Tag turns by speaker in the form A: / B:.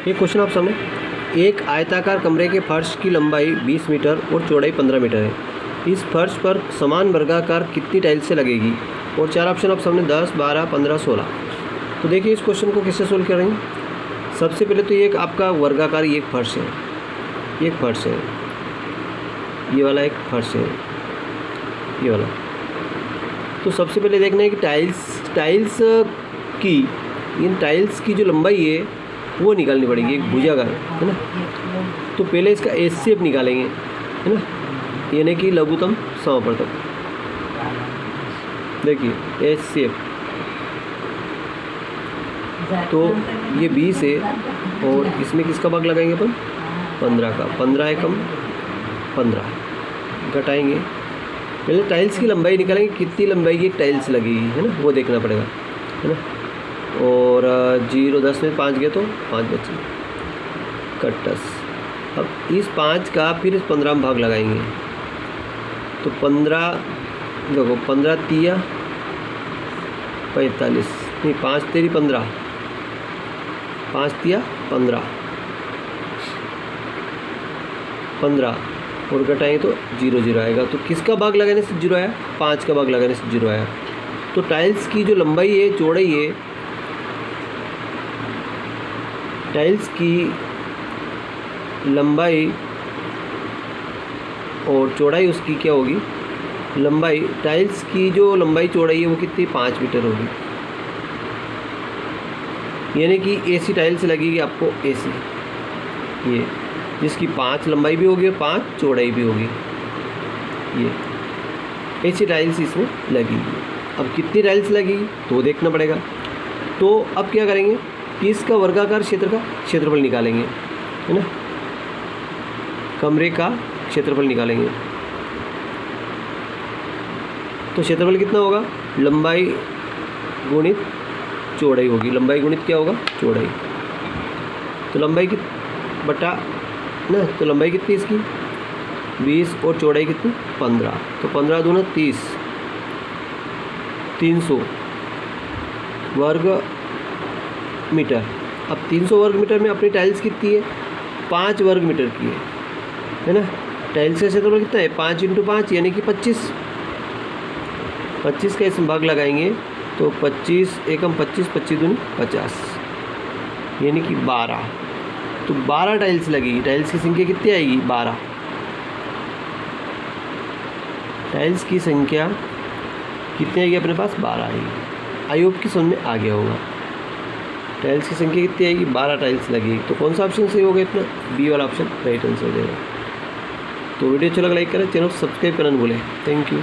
A: ये क्वेश्चन आप सामने, एक आयताकार कमरे के फर्श की लंबाई 20 मीटर और चौड़ाई 15 मीटर है। इस फर्श पर समान वर्गाकार कितनी टाइल्स से लगेगी? और चार ऑप्शन आप सामने 10, 12, 15, 16। तो देखिए इस क्वेश्चन को किससे सोल्व करेंगे। सबसे पहले तो ये एक आपका वर्गाकार एक फर्श है, एक फर्श है, ये वाला एक फर्श है, ये वाला। तो सबसे पहले देखना है कि टाइल्स की, इन टाइल्स की जो लंबाई है वो निकालनी पड़ेगी, एक भुजाकार है ना। तो पहले इसका एस शेप निकालेंगे, है ना, यानी कि लघुत्तम समापवर्तक। देखिए एस शेप, तो ये 20 है और इसमें किसका भाग लगाएंगे अपन? 15 का। 15 एकम 15 घटाएंगे। पहले टाइल्स की लंबाई निकालेंगे, कितनी लंबाई की टाइल्स लगेगी, है ना, वो देखना पड़ेगा, है ना। और 0, 10 में 5 गए तो 5 बचे, कट 10। अब इस 5 का फिर इस 15 में भाग लगाएंगे, तो 15 देखो, 15 तिया 45, नहीं 5 तेरी 15, 5 तिया 15 और घटाएंगे तो 0 0 आएगा। तो किसका भाग लगाने से 0 आया? 5 का भाग लगाने से 0 आया। तो टाइल्स की जो लंबाई है, चौड़ाई है, टाइल्स की लंबाई और चौड़ाई उसकी क्या होगी? लंबाई, टाइल्स की जो लंबाई चौड़ाई है वो कितनी? 5 मीटर होगी। यानी कि ऐसी टाइल्स लगेगी आपको, ऐसी, ये जिसकी 5 लंबाई भी होगी और 5 चौड़ाई भी होगी, ये ऐसी टाइल्स इसमें लगेगी। अब कितनी टाइल्स लगेगी तो देखना पड़ेगा। तो अब क्या करेंगे कि इसका वर्गाकार क्षेत्र का क्षेत्रफल निकालेंगे, है ना, कमरे का क्षेत्रफल निकालेंगे। तो क्षेत्रफल कितना होगा? लंबाई गुणित चौड़ाई होगी। लंबाई गुणित क्या होगा? चौड़ाई। तो लंबाई की बटा ना, तो लंबाई कितनी इसकी? 20 और चौड़ाई कितनी? 15। तो 15 दूना 30, 300 वर्ग मीटर। अब 300 वर्ग मीटर में अपनी टाइल्स कितनी है? 5 वर्ग मीटर की है ना। टाइल्स का क्षेत्रफल कितना है? 5 × 5 यानी कि 25। 25 का इसमें भाग लगाएंगे तो 25 एकम 25, 25 दूनी 50 यानी कि 12। तो 12 टाइल्स लगेगी। टाइल्स की संख्या कितनी आएगी? 12। टाइल्स की संख्या कितनी आएगी अपने पास? 12 आएगी। आई होप कि समझ में आ गया होगा। टाइल्स की संख्या कितनी आएगी? 12 टाइल्स लगेगी। तो कौन सा ऑप्शन सही होगा? इतना बी वाला ऑप्शन राइट आंसर हो जाएगा। तो वीडियो अच्छा लगा लाइक करें, चैनल सब्सक्राइब करना न भूलें। Thank you.